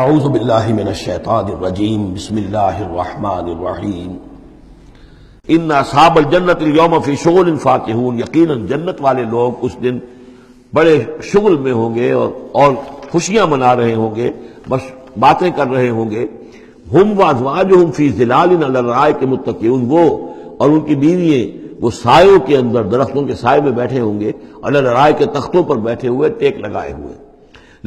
اعوذ باللہ من الشیطان الرجیم بسم اللہ الرحمن الرحیم ان اصحاب الجنت اليوم فی شغل فاکہون، یقیناً جنت والے لوگ اس دن بڑے شغل میں ہوں گے اور خوشیاں منا رہے ہوں گے، بس باتیں کر رہے ہوں گے۔ ہم وازواجہم فی ظلال علی الارائک متکئون، وہ اور ان کی بیوییں وہ سایوں کے اندر، درختوں کے سائے میں بیٹھے ہوں گے، علی الارائک کے تختوں پر بیٹھے ہوئے، ٹیک لگائے ہوئے۔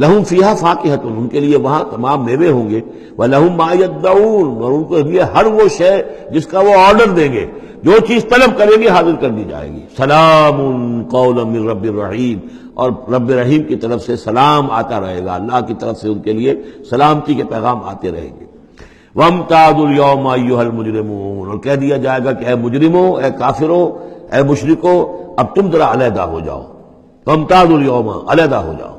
لہم فیہا فاکہۃ، ان کے لیے وہاں تمام میوے ہوں گے، ولہم ما یدعون، اور ان کے لیے ہر وہ شے جس کا وہ آرڈر دیں گے، جو چیز طلب کریں گے حاضر کر دی جائے گی۔ سلام قولا من رب الرحیم، اور رب رحیم کی طرف سے سلام آتا رہے گا، اللہ کی طرف سے ان کے لیے سلامتی کے پیغام آتے رہیں گے۔ وامتازوا اليوم ایھا المجرمون، اور کہہ دیا جائے گا کہ اے مجرموں، اے کافروں، اے مشرکوں، اب تم ذرا علیحدہ ہو جاؤ۔ وامتازوا اليوم، علیحدہ ہو جاؤ۔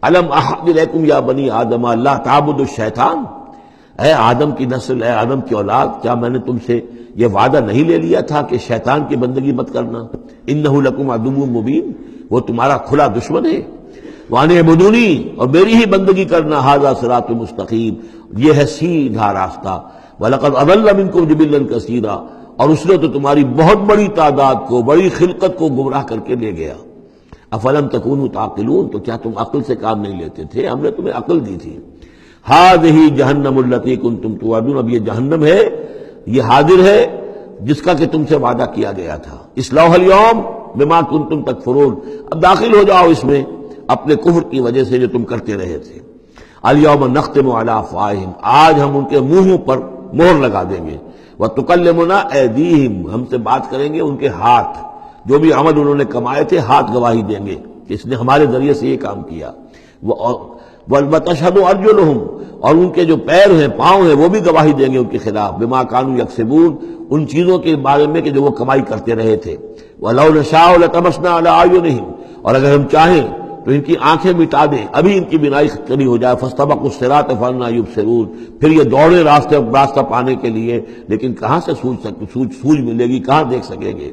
الم احد الیکم یا بنی آدم لا تعبدوا الشیطان، اے آدم کی نسل، اے آدم کی اولاد، کیا میں نے تم سے یہ وعدہ نہیں لے لیا تھا کہ شیطان کی بندگی مت کرنا؟ انہ لکم عدو مبین، وہ تمہارا کھلا دشمن ہے۔ وان اعبدونی، اور میری ہی بندگی کرنا، ھذا صراط مستقیم، یہ ہے سیدھا راستہ۔ ولقد اضل منکم جبلا کثیرا، اور اس نے تو تمہاری بہت بڑی تعداد کو، بڑی خلقت کو گمراہ کر کے لے گیا۔ افلم تکونوا تعقلون، تو کیا تم عقل سے کام نہیں لیتے تھے؟ ہم نے تمہیں عقل دی تھی۔ ھذہ جہنم التی کنتم توعدون، اب یہ جہنم ہے، یہ حاضر ہے جس کا کہ تم سے وعدہ کیا گیا تھا۔ اصلوها اليوم بما کنتم تکفرون، اب داخل ہو جاؤ اس میں اپنے کفر کی وجہ سے جو تم کرتے رہے تھے۔ الیوم نختم علی افواہہم، آج ہم ان کے منہوں پر مہر لگا دیں گے۔ وتکلمنا ایدیہم، ہم سے بات کریں گے ان کے ہاتھ، جو بھی عمل انہوں نے کمائے تھے ہاتھ گواہی دیں گے کہ اس نے ہمارے ذریعے سے یہ کام کیا۔ وَتَشْهَدُ أَرْجُلُهُمْ، اور ان کے جو پیر ہیں، پاؤں ہیں، وہ بھی گواہی دیں گے ان کے خلاف، بما كانوا يكسبون، ان چیزوں کے بارے میں کہ جو وہ کمائی کرتے رہے تھے۔ وَلَوْ نَشَاءُ لَطَمَسْنَا عَلَىٰ أَعْيُنِهِمْ، اور اگر ہم چاہیں تو ان کی آنکھیں مٹا دیں، ابھی ان کی بینائی کری ہو جائے۔ فَاسْتَبَقُوا الصِّرَاطَ فَأَنَّىٰ يُبْصِرُونَ، پھر یہ دوڑے راستہ پانے کے لیے، لیکن کہاں سے سوجھ ملے گی، کہاں دیکھ سکیں گے۔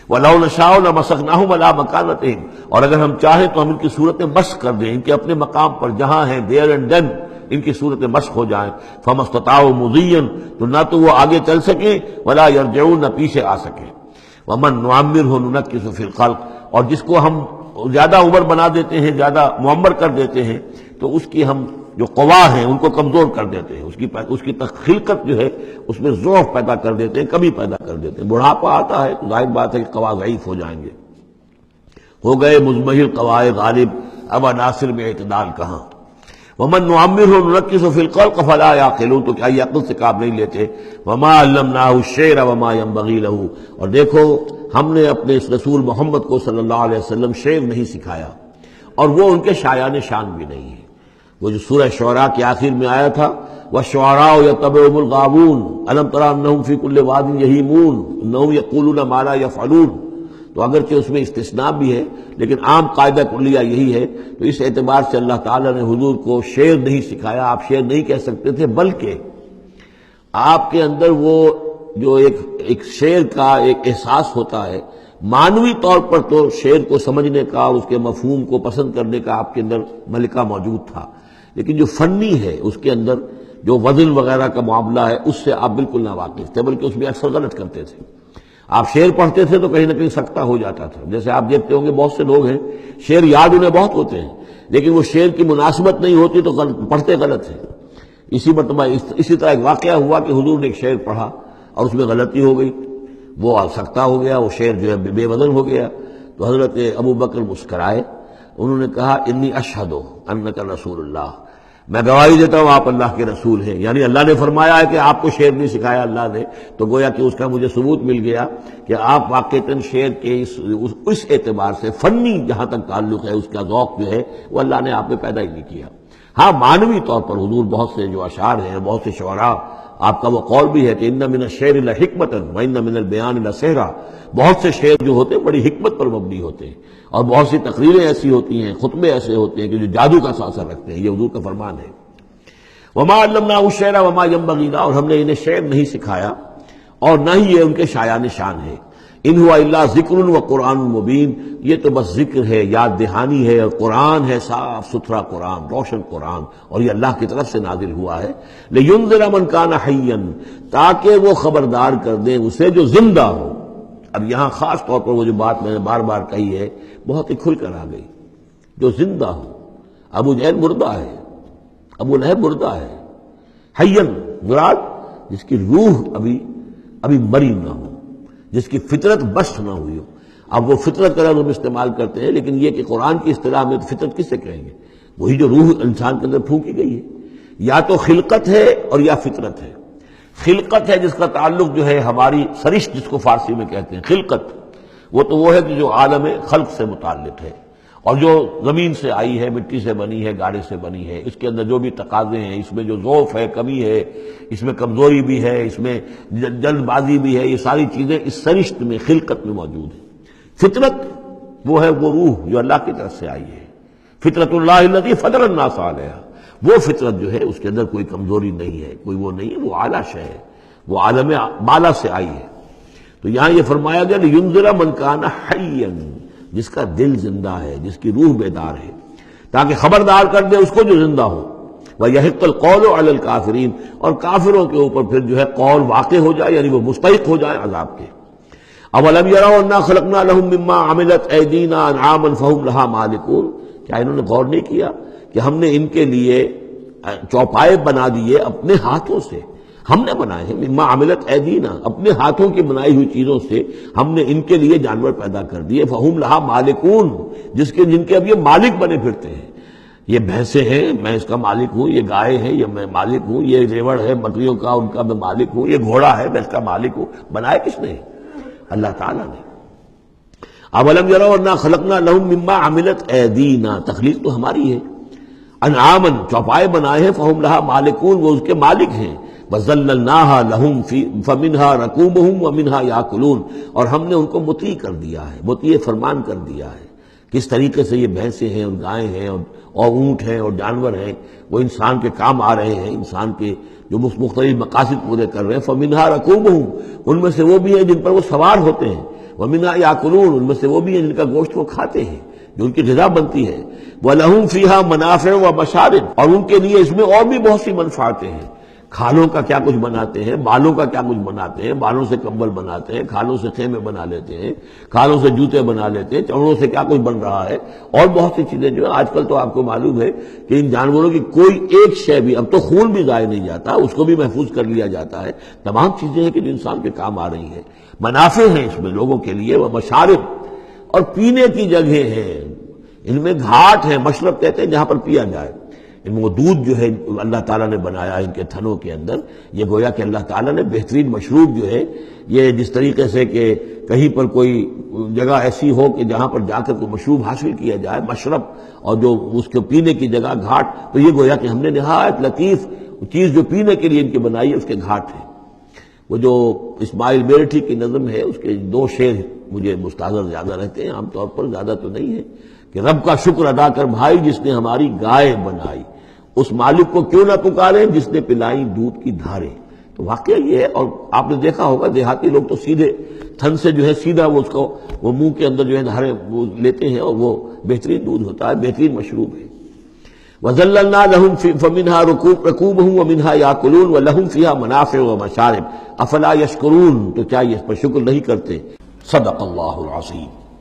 وَلَوْ نَشَاءُ لَمَسَخْنَاهُمْ عَلَىٰ مَكَانَتِهِمْ، اور اگر ہم چاہیں تو ہم ان کی صورتیں مسخ کر دیں، ان کے اپنے مقام پر جہاں ہیں، دیر اینڈ دین ان کی صورتیں مسخ ہو جائیں۔ فَمَا اسْتَطَاعُوا مُضِيًّا، تو نہ تو وہ آگے چل سکیں، وَلَا يَرْجِعُونَ، نہ پیچھے آ سکیں۔ وَمَن نُعَمِّرْهُ نُنَكِّسُ فِي الْخَلْقِ، اور جس کو ہم زیادہ عمر بنا دیتے ہیں، زیادہ معمر کر دیتے ہیں، تو اس کی ہم جو قوا ہیں ان کو کمزور کر دیتے ہیں، اس کی خلقت جو ہے اس میں ضعف پیدا کر دیتے ہیں، کمی پیدا کر دیتے ہیں۔ بڑھاپا آتا ہے تو ظاہر بات ہے کہ قوا ضعیف ہو جائیں گے، ہو گئے مزمحل قوائے غالب، اب عناصر میں اعتدال کہاں۔ وَمَن نُعَمِّرْهُ نُنَكِّسُ فِي الْخَلْقِ فَلَا يَعْقِلُونَ، تو کیا یہ عقل سے کام نہیں لیتے۔ وَمَا عَلَّمْنَاهُ الشِّعْرَ وَمَا يَنبَغِي لَهُ، اور دیکھو ہم نے اپنے اس رسول محمد کو صلی اللہ علیہ وسلم شعر نہیں سکھایا، اور وہ ان کے شایان شان بھی نہیں ہے۔ وہ جو سورہ شعراء کے آخر میں آیا تھا، وَالشُّعَرَاءُ يَتَّبِعُهُمُ الْغَاوُونَ أَلَمْ تَرَ أَنَّهُمْ فِي كُلِّ وَادٍ يَهِيمُونَ إِنَّهُمْ يَقُولُونَ مَا لَا يَفْعَلُونَ، تو اگرچہ اس میں استثناء بھی ہے لیکن عام قاعدہ کلیہ یہی ہے۔ تو اس اعتبار سے اللہ تعالیٰ نے حضور کو شعر نہیں سکھایا، آپ شعر نہیں کہہ سکتے تھے، بلکہ آپ کے اندر وہ جو ایک شعر کا ایک احساس ہوتا ہے، معنوی طور پر تو شعر کو سمجھنے کا، اس کے مفہوم کو پسند کرنے کا آپ کے اندر ملکہ موجود تھا، لیکن جو فنی ہے اس کے اندر جو وزن وغیرہ کا معاملہ ہے اس سے آپ بالکل ناواقف تھے، بلکہ اس میں اکثر غلط کرتے تھے۔ آپ شعر پڑھتے تھے تو کہیں نہ کہیں سکتہ ہو جاتا تھا، جیسے آپ دیکھتے ہوں گے بہت سے لوگ ہیں شعر یاد انہیں بہت ہوتے ہیں، لیکن وہ شعر کی مناسبت نہیں ہوتی تو پڑھتے غلط ہیں۔ اسی مرتبہ اسی طرح ایک واقعہ ہوا کہ حضور نے ایک شعر پڑھا اور اس میں غلطی ہو گئی، وہ سکتہ ہو گیا، وہ شعر جو ہے بے وزن ہو گیا۔ تو حضرت ابو بکر مسکرائے، انہوں نے کہا انی اشہد انک رسول اللہ، میں گواہی دیتا ہوں آپ اللہ کے رسول ہیں، یعنی اللہ نے فرمایا ہے کہ آپ کو شعر نہیں سکھایا اللہ نے، تو گویا کہ اس کا مجھے ثبوت مل گیا کہ آپ واقعتاً شعر کے اس اعتبار سے فنی جہاں تک تعلق ہے، اس کا ذوق جو ہے وہ اللہ نے آپ میں پیدا ہی نہیں کیا۔ ہاں معنوی طور پر حضور بہت سے جو اشعار ہیں، بہت سے شعراء، آپ کا وہ قول بھی ہے کہ ان من الشعر لحکمۃ وان من البیان لسحرا، بہت سے شعر جو ہوتے ہیں بڑی حکمت پر مبنی ہوتے ہیں، اور بہت سی تقریریں ایسی ہوتی ہیں، خطبے ایسے ہوتے ہیں کہ جو جادو کا اثر رکھتے ہیں، یہ حضور کا فرمان ہے۔ وما علمناه الشعر وما ينبغي له، اور ہم نے انہیں شعر نہیں سکھایا اور نہ ہی یہ ان کے شایان شان ہے۔ ان ہوا الا ذکر و قرآن مبین، یہ تو بس ذکر ہے، یاد دہانی ہے، اور قرآن ہے، صاف ستھرا قرآن، روشن قرآن، اور یہ اللہ کی طرف سے نازل ہوا ہے۔ لینذر من کان حیا، تاکہ وہ خبردار کر دیں اسے جو زندہ ہو۔ اب یہاں خاص طور پر وہ جو بات میں نے بار بار کہی ہے بہت ہی کھل کر آ گئی، جو زندہ ہو۔ ابو جہل مردہ ہے، ابو لہب مردہ ہے، حیّن مراد جس کی روح ابھی مری نہ ہو، جس کی فطرت بست نہ ہوئی ہو۔ اب وہ فطرت کا لفظ ہم استعمال کرتے ہیں، لیکن یہ کہ قرآن کی اصطلاح میں تو فطرت کس سے کہیں گے؟ وہی جو روح انسان کے اندر پھونکی گئی ہے، یا تو خلقت ہے اور یا فطرت ہے۔ خلقت ہے جس کا تعلق جو ہے ہماری سرشت، جس کو فارسی میں کہتے ہیں خلقت، وہ ہے کہ جو عالم خلق سے متعلق ہے، اور جو زمین سے آئی ہے، مٹی سے بنی ہے، گارے سے بنی ہے، اس کے اندر جو بھی تقاضے ہیں، اس میں جو ضعف ہے، کمی ہے، اس میں کمزوری بھی ہے، اس میں جلد بازی بھی ہے، یہ ساری چیزیں اس سرشت میں خلقت میں موجود ہیں۔ فطرت وہ ہے وہ روح جو اللہ کی طرف سے آئی ہے، فطرت اللہ التی فطر الناس علیہا، وہ فطرت جو ہے اس کے اندر کوئی کمزوری نہیں ہے، کوئی وہ نہیں ہے، وہ اعلیٰ شے ہے، وہ عالم بالا سے آئی ہے۔ تو یہاں یہ فرمایا گیا لینذر من کان حیا، جس کا دل زندہ ہے، جس کی روح بیدار ہے، تاکہ خبردار کر دے اس کو جو زندہ ہو۔ وَيَحِقَّ الْقَوْلُ عَلَى الْكَافِرِينَ، اور کافروں کے اوپر پھر جو ہے قول واقع ہو جائے، یعنی وہ مستحق ہو جائے عذاب کے۔ أَوَلَمْ يَرَوْا أَنَّا خَلَقْنَا لَهُم مِّمَّا عَمِلَتْ أَيْدِينَا أَنْعَامًا فَهُمْ لَهَا مَالِكُونَ، کیا انہوں نے غور نہیں کیا کہ ہم نے ان کے لیے چوپائے بنا دیے اپنے ہاتھوں سے، ہم نے بنائے ہیں، مما عملت ایدینا، اپنے ہاتھوں کی بنائی ہوئی چیزوں سے ہم نے ان کے لیے جانور پیدا کر دیے، فہم لہا مالکون، جن کے اب یہ مالک بنے پھرتے ہیں۔ یہ بھینسیں ہیں، میں اس کا مالک ہوں، یہ گائے ہیں، یہ میں مالک ہوں، یہ ریوڑ ہے بکریوں کا، ان کا میں مالک ہوں، یہ گھوڑا ہے، میں اس کا مالک ہوں۔ بنایا کس نے؟ اللہ تعالیٰ نے۔ اولم یروا انا خلقنا لهم مما عملت ایدینا، تخلیق تو ہماری ہے، انعامن چوپائے بنائے ہیں، فہم لہا مالکون، وہ اس کے مالک ہیں، وَذَلَّلْنَاهَا لَهُمْ فَمِنْهَا رَكُوبُهُمْ وَمِنْهَا يَأْكُلُونَ، اور ہم نے ان کو مطیع کر دیا ہے، مطیع فرمان کر دیا ہے۔ کس طریقے سے یہ بھینسیں ہیں اور گائیں ہیں اور اونٹ ہیں اور جانور ہیں، وہ انسان کے کام آ رہے ہیں، انسان کے جو مختلف مقاصد پورے کر رہے ہیں۔ فَمِنْهَا رَكُوبُهُمْ، ان میں سے وہ بھی ہیں جن پر وہ سوار ہوتے ہیں، وَمِنْهَا يَأْكُلُونَ، ان میں سے وہ بھی ہیں جن کا گوشت وہ کھاتے ہیں، جو ان کی غذا بنتی ہے۔ وَلَهُمْ فِيهَا مَنَافِعُ وَمَشَارِبُ، اور ان کے لیے اس میں اور بھی بہت سی منفعتیں ہیں، کھالوں کا کیا کچھ بناتے ہیں، بالوں کا کیا کچھ بناتے ہیں، بالوں سے کمبل بناتے ہیں، کھالوں سے خیمے بنا لیتے ہیں، کھالوں سے جوتے بنا لیتے ہیں، چمڑوں سے کیا کچھ بن رہا ہے، اور بہت سی چیزیں جو ہے آج کل تو آپ کو معلوم ہے کہ ان جانوروں کی کوئی ایک شے بھی، اب تو خون بھی ضائع نہیں جاتا، اس کو بھی محفوظ کر لیا جاتا ہے، تمام چیزیں ہیں کہ جو انسان کے کام آ رہی ہیں، منافع ہیں اس میں لوگوں کے لیے، وہ مشارب، اور پینے کی جگہیں ہیں، ان میں گھاٹ ہیں، مشرب کہتے ہیں جہاں پر پیا جائے، ان میں وہ دودھ جو ہے اللہ تعالیٰ نے بنایا ان کے تھنوں کے اندر، یہ گویا کہ اللہ تعالیٰ نے بہترین مشروب جو ہے، یہ جس طریقے سے کہ کہیں پر کوئی جگہ ایسی ہو کہ جہاں پر جا کر کوئی مشروب حاصل کیا جائے، مشرب، اور جو اس کے پینے کی جگہ گھاٹ، تو یہ گویا کہ ہم نے نہایت لطیف چیز جو پینے کے لیے ان کی بنائی ہے، اس کے گھاٹ ہیں۔ وہ جو اسماعیل میرٹھی کی نظم ہے، اس کے 2 شعر مجھے مستحضر زیادہ رہتے ہیں، عام طور پر زیادہ تو نہیں ہے، کہ رب کا شکر ادا کر بھائی جس نے ہماری گائے بنائی، اس مالک کو کیوں نہ پکارے جس نے پلائی دودھ کی دھاریں۔ تو واقعہ یہ ہے، اور آپ نے دیکھا ہوگا دیہاتی لوگ تو سیدھے تھن سے جو ہے سیدھا وہ اس کو وہ منہ کے اندر جو ہے دھاریں وہ لیتے ہیں، اور وہ بہترین دودھ ہوتا ہے، بہترین مشروب ہے۔ وَذَلَّلْنَا لَهُمْ فَمِنْهَا رَكُوبُهُمْ وَمِنْهَا يَأْكُلُونَ وَلَهُمْ فِيهَا مَنَافِعُ وَمَشَارِبُ أَفَلَا يَشْكُرُونَ، تو کیا یہ اس پر شکر نہیں کرتے؟ صدق اللہ العظیم۔